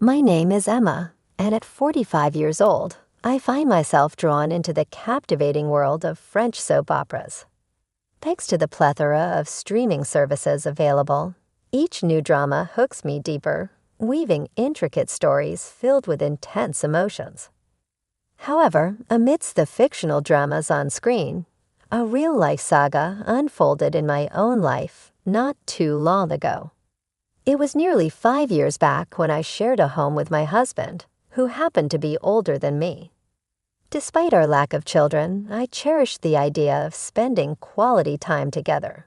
My name is Emma, and at 45 years old, I find myself drawn into the captivating world of French soap operas. Thanks to the plethora of streaming services available, each new drama hooks me deeper, weaving intricate stories filled with intense emotions. However, amidst the fictional dramas on screen, a real-life saga unfolded in my own life not too long ago. It was nearly 5 years back when I shared a home with my husband, who happened to be older than me. Despite our lack of children, I cherished the idea of spending quality time together.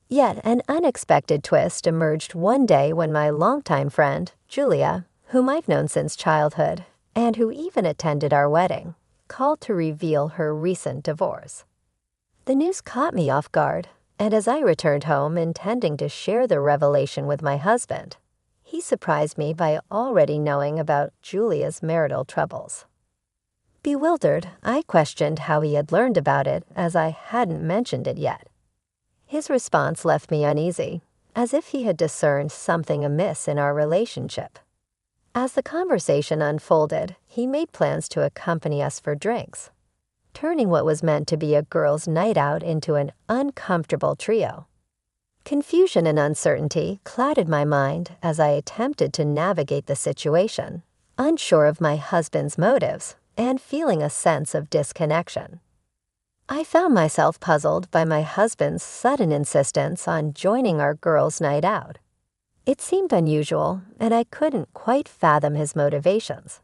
Yet an unexpected twist emerged one day when my longtime friend, Julia, whom I've known since childhood, and who even attended our wedding, called to reveal her recent divorce. The news caught me off guard, and as I returned home intending to share the revelation with my husband, he surprised me by already knowing about Julia's marital troubles. Bewildered, I questioned how he had learned about it, as I hadn't mentioned it yet. His response left me uneasy, as if he had discerned something amiss in our relationship. As the conversation unfolded, he made plans to accompany us for drinks, turning what was meant to be a girls' night out into an uncomfortable trio. Confusion and uncertainty clouded my mind as I attempted to navigate the situation, unsure of my husband's motives and feeling a sense of disconnection. I found myself puzzled by my husband's sudden insistence on joining our girls' night out. It seemed unusual, and I couldn't quite fathom his motivations.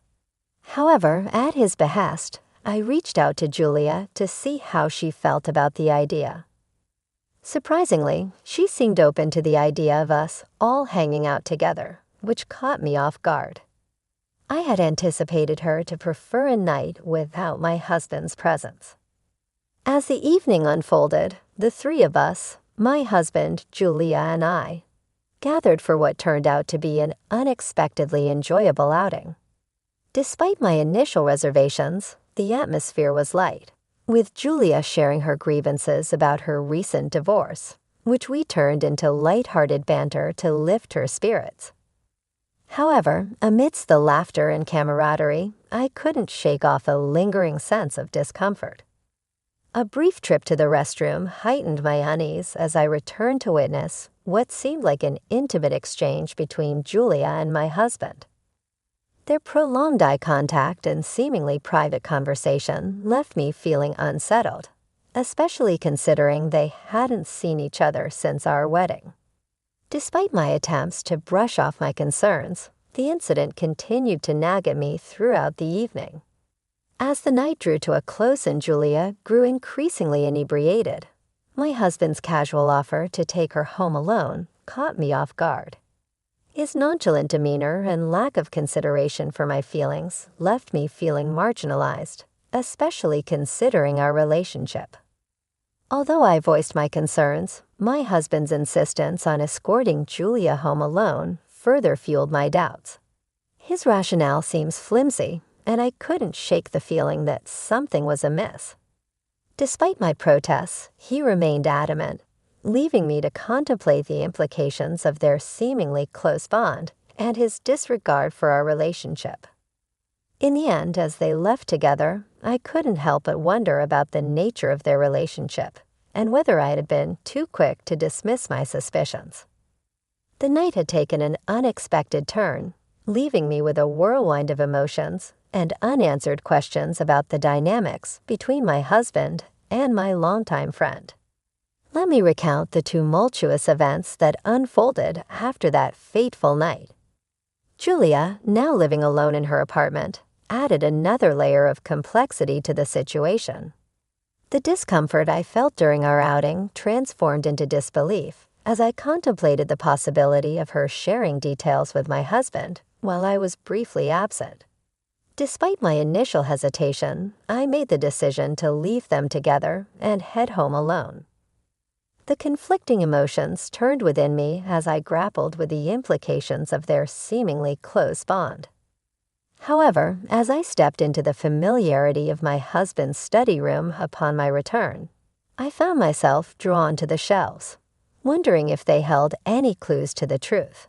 However, at his behest, I reached out to Julia to see how she felt about the idea. Surprisingly, she seemed open to the idea of us all hanging out together, which caught me off guard. I had anticipated her to prefer a night without my husband's presence. As the evening unfolded, the three of us, my husband, Julia, and I, gathered for what turned out to be an unexpectedly enjoyable outing. Despite my initial reservations, the atmosphere was light, with Julia sharing her grievances about her recent divorce, which we turned into light-hearted banter to lift her spirits. However, amidst the laughter and camaraderie, I couldn't shake off a lingering sense of discomfort. A brief trip to the restroom heightened my unease as I returned to witness what seemed like an intimate exchange between Julia and my husband. Their prolonged eye contact and seemingly private conversation left me feeling unsettled, especially considering they hadn't seen each other since our wedding. Despite my attempts to brush off my concerns, the incident continued to nag at me throughout the evening. As the night drew to a close and Julia grew increasingly inebriated, my husband's casual offer to take her home alone caught me off guard. His nonchalant demeanor and lack of consideration for my feelings left me feeling marginalized, especially considering our relationship. Although I voiced my concerns, my husband's insistence on escorting Julia home alone further fueled my doubts. His rationale seems flimsy, and I couldn't shake the feeling that something was amiss. Despite my protests, he remained adamant, leaving me to contemplate the implications of their seemingly close bond and his disregard for our relationship. In the end, as they left together, I couldn't help but wonder about the nature of their relationship and whether I had been too quick to dismiss my suspicions. The night had taken an unexpected turn, leaving me with a whirlwind of emotions and unanswered questions about the dynamics between my husband and my longtime friend. Let me recount the tumultuous events that unfolded after that fateful night. Julia, now living alone in her apartment, added another layer of complexity to the situation. The discomfort I felt during our outing transformed into disbelief as I contemplated the possibility of her sharing details with my husband while I was briefly absent. Despite my initial hesitation, I made the decision to leave them together and head home alone. The conflicting emotions turned within me as I grappled with the implications of their seemingly close bond. However, as I stepped into the familiarity of my husband's study room upon my return, I found myself drawn to the shelves, wondering if they held any clues to the truth.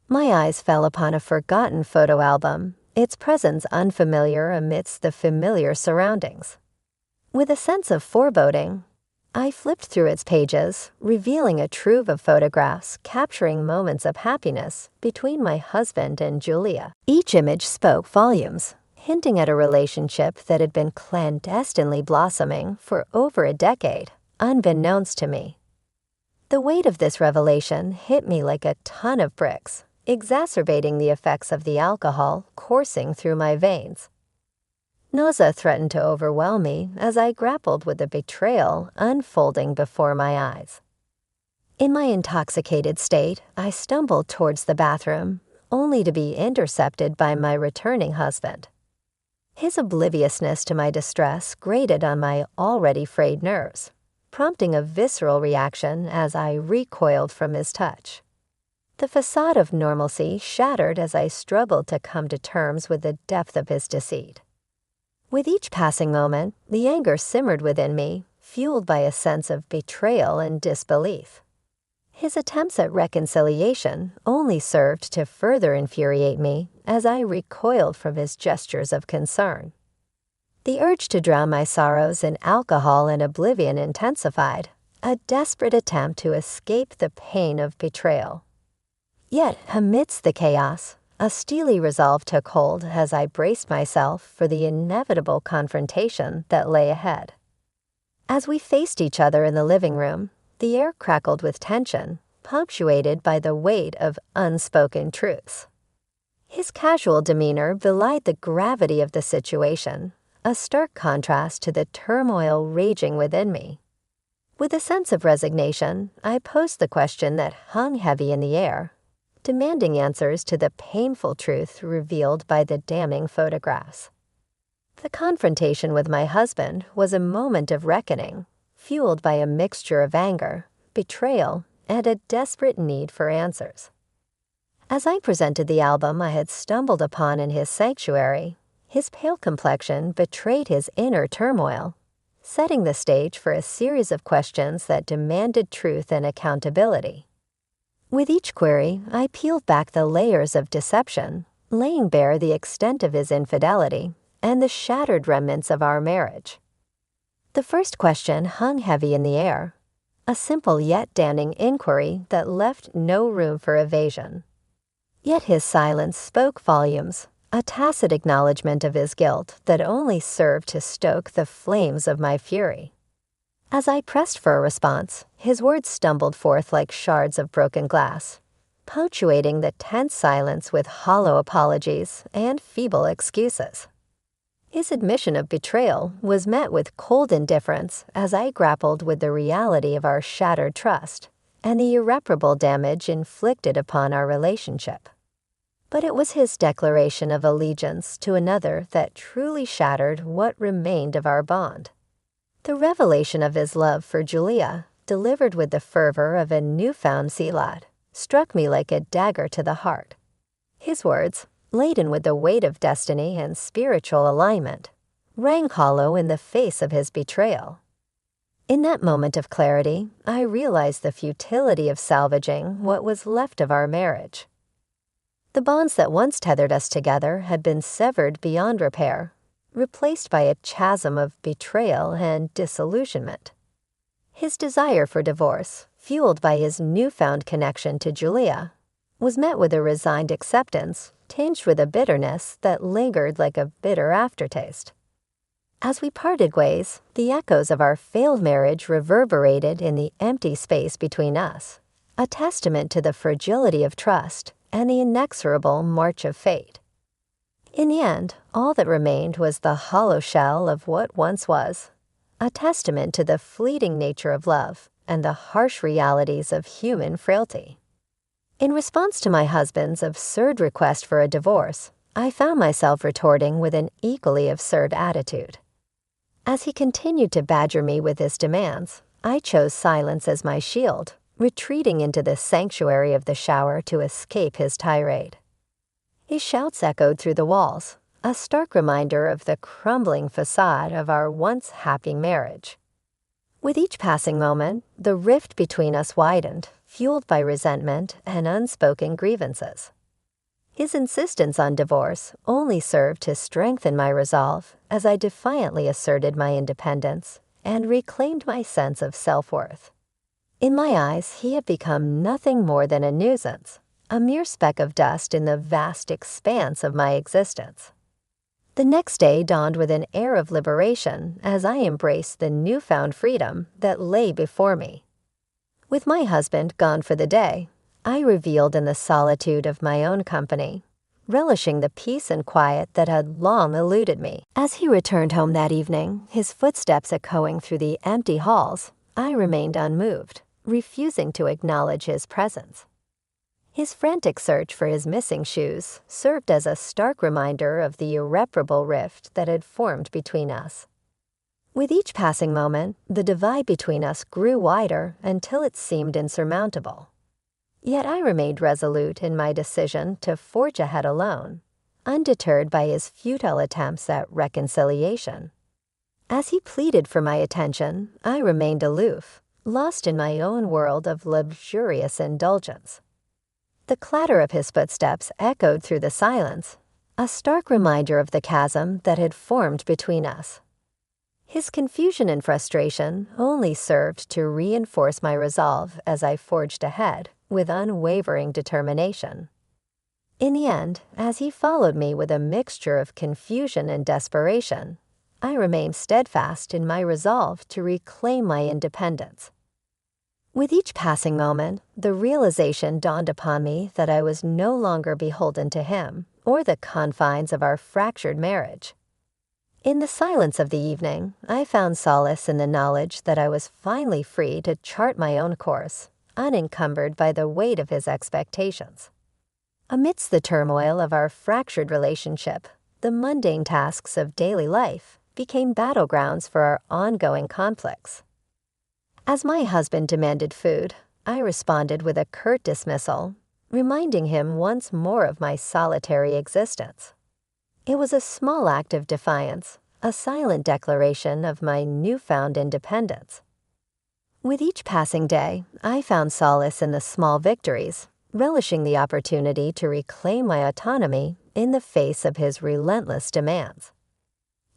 My eyes fell upon a forgotten photo album, its presence unfamiliar amidst the familiar surroundings. With a sense of foreboding, I flipped through its pages, revealing a trove of photographs capturing moments of happiness between my husband and Julia. Each image spoke volumes, hinting at a relationship that had been clandestinely blossoming for over a decade, unbeknownst to me. The weight of this revelation hit me like a ton of bricks, exacerbating the effects of the alcohol coursing through my veins. Nausea threatened to overwhelm me as I grappled with the betrayal unfolding before my eyes. In my intoxicated state, I stumbled towards the bathroom, only to be intercepted by my returning husband. His obliviousness to my distress grated on my already frayed nerves, prompting a visceral reaction as I recoiled from his touch. The facade of normalcy shattered as I struggled to come to terms with the depth of his deceit. With each passing moment, the anger simmered within me, fueled by a sense of betrayal and disbelief. His attempts at reconciliation only served to further infuriate me as I recoiled from his gestures of concern. The urge to drown my sorrows in alcohol and oblivion intensified, a desperate attempt to escape the pain of betrayal. Yet, amidst the chaos, a steely resolve took hold as I braced myself for the inevitable confrontation that lay ahead. As we faced each other in the living room, the air crackled with tension, punctuated by the weight of unspoken truths. His casual demeanor belied the gravity of the situation, a stark contrast to the turmoil raging within me. With a sense of resignation, I posed the question that hung heavy in the air, demanding answers to the painful truth revealed by the damning photographs. The confrontation with my husband was a moment of reckoning, fueled by a mixture of anger, betrayal, and a desperate need for answers. As I presented the album I had stumbled upon in his sanctuary, his pale complexion betrayed his inner turmoil, setting the stage for a series of questions that demanded truth and accountability. With each query, I peeled back the layers of deception, laying bare the extent of his infidelity and the shattered remnants of our marriage. The first question hung heavy in the air, a simple yet damning inquiry that left no room for evasion. Yet his silence spoke volumes, a tacit acknowledgement of his guilt that only served to stoke the flames of my fury. As I pressed for a response, his words stumbled forth like shards of broken glass, punctuating the tense silence with hollow apologies and feeble excuses. His admission of betrayal was met with cold indifference as I grappled with the reality of our shattered trust and the irreparable damage inflicted upon our relationship. But it was his declaration of allegiance to another that truly shattered what remained of our bond. The revelation of his love for Julia, delivered with the fervor of a newfound zealot, struck me like a dagger to the heart. His words, laden with the weight of destiny and spiritual alignment, rang hollow in the face of his betrayal. In that moment of clarity, I realized the futility of salvaging what was left of our marriage. The bonds that once tethered us together had been severed beyond repair, replaced by a chasm of betrayal and disillusionment. His desire for divorce, fueled by his newfound connection to Julia, was met with a resigned acceptance tinged with a bitterness that lingered like a bitter aftertaste. As we parted ways, the echoes of our failed marriage reverberated in the empty space between us, a testament to the fragility of trust and the inexorable march of fate. In the end, all that remained was the hollow shell of what once was, a testament to the fleeting nature of love and the harsh realities of human frailty. In response to my husband's absurd request for a divorce, I found myself retorting with an equally absurd attitude. As he continued to badger me with his demands, I chose silence as my shield, retreating into the sanctuary of the shower to escape his tirade. His shouts echoed through the walls, a stark reminder of the crumbling facade of our once happy marriage. With each passing moment, the rift between us widened, fueled by resentment and unspoken grievances. His insistence on divorce only served to strengthen my resolve as I defiantly asserted my independence and reclaimed my sense of self-worth. In my eyes, he had become nothing more than a nuisance, a mere speck of dust in the vast expanse of my existence. The next day dawned with an air of liberation as I embraced the newfound freedom that lay before me. With my husband gone for the day, I reveled in the solitude of my own company, relishing the peace and quiet that had long eluded me. As he returned home that evening, his footsteps echoing through the empty halls, I remained unmoved, refusing to acknowledge his presence. His frantic search for his missing shoes served as a stark reminder of the irreparable rift that had formed between us. With each passing moment, the divide between us grew wider until it seemed insurmountable. Yet I remained resolute in my decision to forge ahead alone, undeterred by his futile attempts at reconciliation. As he pleaded for my attention, I remained aloof, lost in my own world of luxurious indulgence. The clatter of his footsteps echoed through the silence, a stark reminder of the chasm that had formed between us. His confusion and frustration only served to reinforce my resolve as I forged ahead with unwavering determination. In the end, as he followed me with a mixture of confusion and desperation, I remained steadfast in my resolve to reclaim my independence. With each passing moment, the realization dawned upon me that I was no longer beholden to him or the confines of our fractured marriage. In the silence of the evening, I found solace in the knowledge that I was finally free to chart my own course, unencumbered by the weight of his expectations. Amidst the turmoil of our fractured relationship, the mundane tasks of daily life became battlegrounds for our ongoing conflicts. As my husband demanded food, I responded with a curt dismissal, reminding him once more of my solitary existence. It was a small act of defiance, a silent declaration of my newfound independence. With each passing day, I found solace in the small victories, relishing the opportunity to reclaim my autonomy in the face of his relentless demands.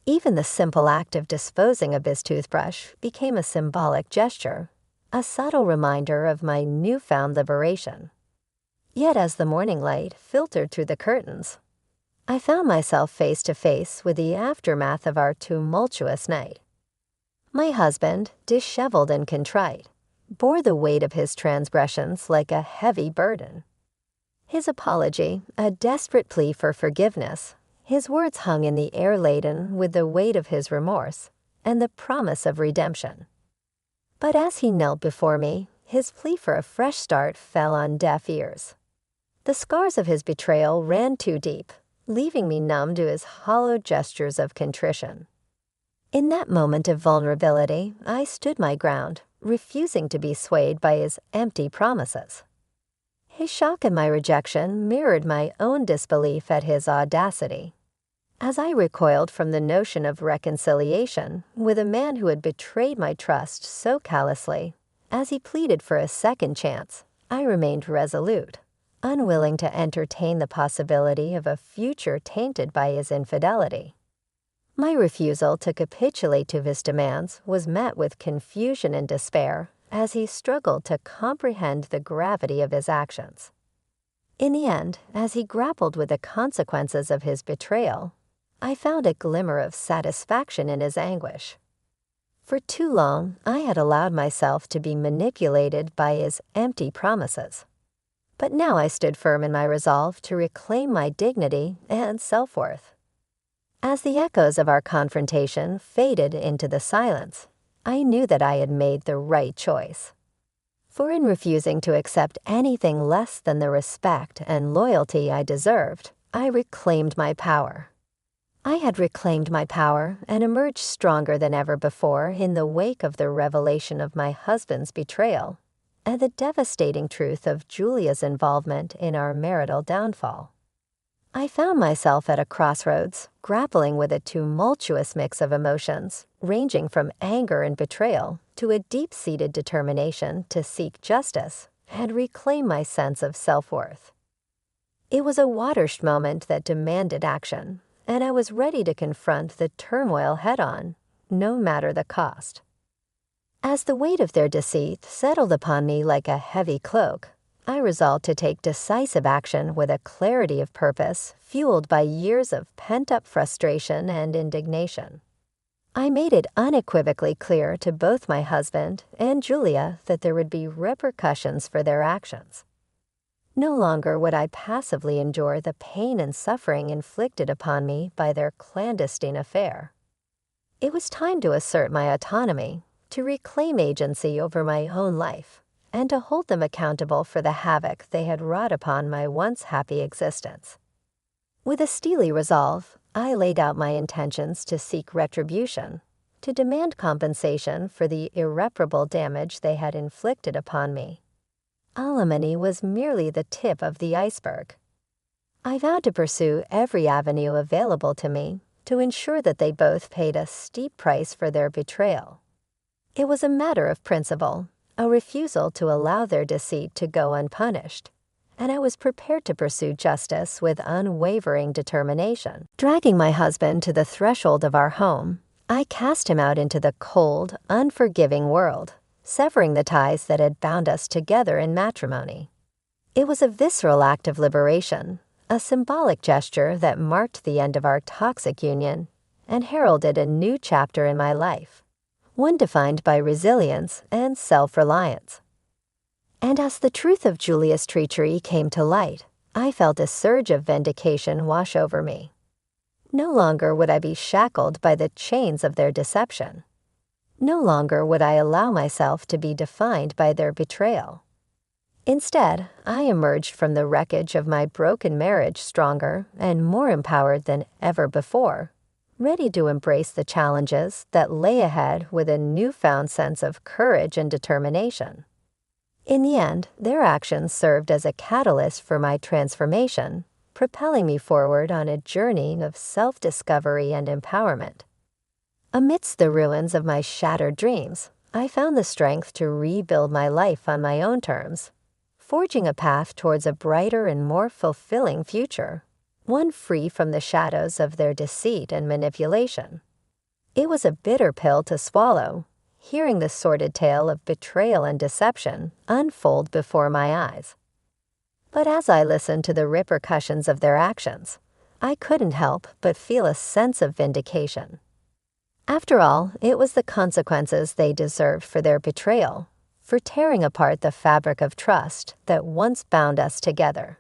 Even the simple act of disposing of his toothbrush became a symbolic gesture, a subtle reminder of my newfound liberation. Yet as the morning light filtered through the curtains, I found myself face to face with the aftermath of our tumultuous night. My husband, disheveled and contrite, bore the weight of his transgressions like a heavy burden. His apology, a desperate plea for forgiveness, his words hung in the air laden with the weight of his remorse and the promise of redemption. But as he knelt before me, his plea for a fresh start fell on deaf ears. The scars of his betrayal ran too deep, leaving me numb to his hollow gestures of contrition. In that moment of vulnerability, I stood my ground, refusing to be swayed by his empty promises. His shock at my rejection mirrored my own disbelief at his audacity. As I recoiled from the notion of reconciliation with a man who had betrayed my trust so callously, as he pleaded for a second chance, I remained resolute, unwilling to entertain the possibility of a future tainted by his infidelity. My refusal to capitulate to his demands was met with confusion and despair as he struggled to comprehend the gravity of his actions. In the end, as he grappled with the consequences of his betrayal, I found a glimmer of satisfaction in his anguish. For too long, I had allowed myself to be manipulated by his empty promises. But now I stood firm in my resolve to reclaim my dignity and self-worth. As the echoes of our confrontation faded into the silence, I knew that I had made the right choice. For in refusing to accept anything less than the respect and loyalty I deserved, I reclaimed my power. I had reclaimed my power and emerged stronger than ever before in the wake of the revelation of my husband's betrayal and the devastating truth of Julia's involvement in our marital downfall. I found myself at a crossroads, grappling with a tumultuous mix of emotions, ranging from anger and betrayal to a deep-seated determination to seek justice and reclaim my sense of self-worth. It was a watershed moment that demanded action, and I was ready to confront the turmoil head-on, no matter the cost. As the weight of their deceit settled upon me like a heavy cloak, I resolved to take decisive action with a clarity of purpose fueled by years of pent-up frustration and indignation. I made it unequivocally clear to both my husband and Julia that there would be repercussions for their actions. No longer would I passively endure the pain and suffering inflicted upon me by their clandestine affair. It was time to assert my autonomy, to reclaim agency over my own life, and to hold them accountable for the havoc they had wrought upon my once happy existence. With a steely resolve, I laid out my intentions to seek retribution, to demand compensation for the irreparable damage they had inflicted upon me. Alimony was merely the tip of the iceberg. I vowed to pursue every avenue available to me to ensure that they both paid a steep price for their betrayal. It was a matter of principle, a refusal to allow their deceit to go unpunished, and I was prepared to pursue justice with unwavering determination. Dragging my husband to the threshold of our home, I cast him out into the cold, unforgiving world, severing the ties that had bound us together in matrimony. It was a visceral act of liberation, a symbolic gesture that marked the end of our toxic union and heralded a new chapter in my life, one defined by resilience and self-reliance. And as the truth of Julia's treachery came to light, I felt a surge of vindication wash over me. No longer would I be shackled by the chains of their deception. No longer would I allow myself to be defined by their betrayal. Instead, I emerged from the wreckage of my broken marriage stronger and more empowered than ever before, ready to embrace the challenges that lay ahead with a newfound sense of courage and determination. In the end, their actions served as a catalyst for my transformation, propelling me forward on a journey of self-discovery and empowerment. Amidst the ruins of my shattered dreams, I found the strength to rebuild my life on my own terms, forging a path towards a brighter and more fulfilling future, one free from the shadows of their deceit and manipulation. It was a bitter pill to swallow, hearing the sordid tale of betrayal and deception unfold before my eyes. But as I listened to the repercussions of their actions, I couldn't help but feel a sense of vindication. After all, it was the consequences they deserved for their betrayal, for tearing apart the fabric of trust that once bound us together.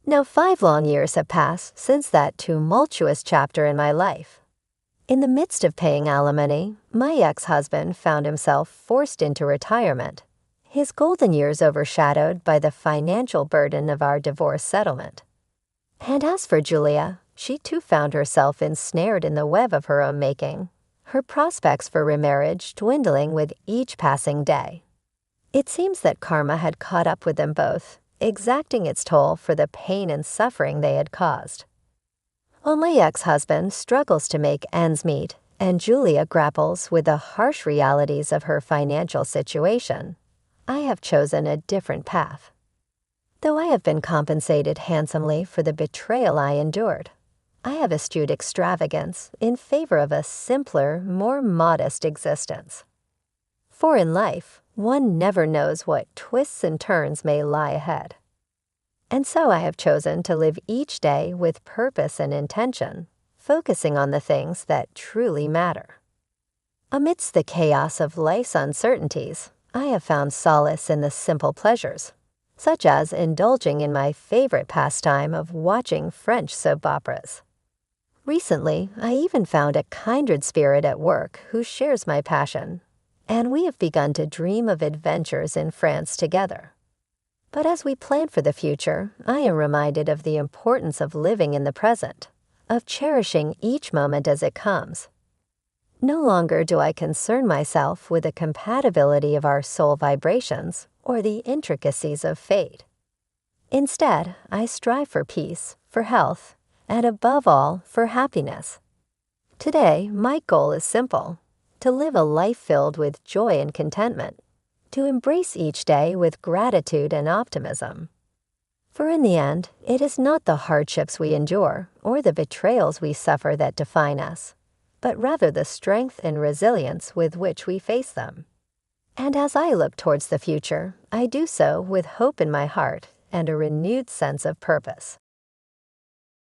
Now 5 long years have passed since that tumultuous chapter in my life. In the midst of paying alimony, my ex-husband found himself forced into retirement, his golden years overshadowed by the financial burden of our divorce settlement. And as for Julia, she too found herself ensnared in the web of her own making, her prospects for remarriage dwindling with each passing day. It seems that karma had caught up with them both, exacting its toll for the pain and suffering they had caused. While my ex-husband struggles to make ends meet and Julia grapples with the harsh realities of her financial situation, I have chosen a different path. Though I have been compensated handsomely for the betrayal I endured, I have eschewed extravagance in favor of a simpler, more modest existence. For in life, one never knows what twists and turns may lie ahead. And so I have chosen to live each day with purpose and intention, focusing on the things that truly matter. Amidst the chaos of life's uncertainties, I have found solace in the simple pleasures, such as indulging in my favorite pastime of watching French soap operas. Recently, I even found a kindred spirit at work who shares my passion, and we have begun to dream of adventures in France together. But as we plan for the future, I am reminded of the importance of living in the present, of cherishing each moment as it comes. No longer do I concern myself with the compatibility of our soul vibrations or the intricacies of fate. Instead, I strive for peace, for health, and above all, for happiness. Today, my goal is simple: to live a life filled with joy and contentment, to embrace each day with gratitude and optimism. For in the end, it is not the hardships we endure or the betrayals we suffer that define us, but rather the strength and resilience with which we face them. And as I look towards the future, I do so with hope in my heart and a renewed sense of purpose.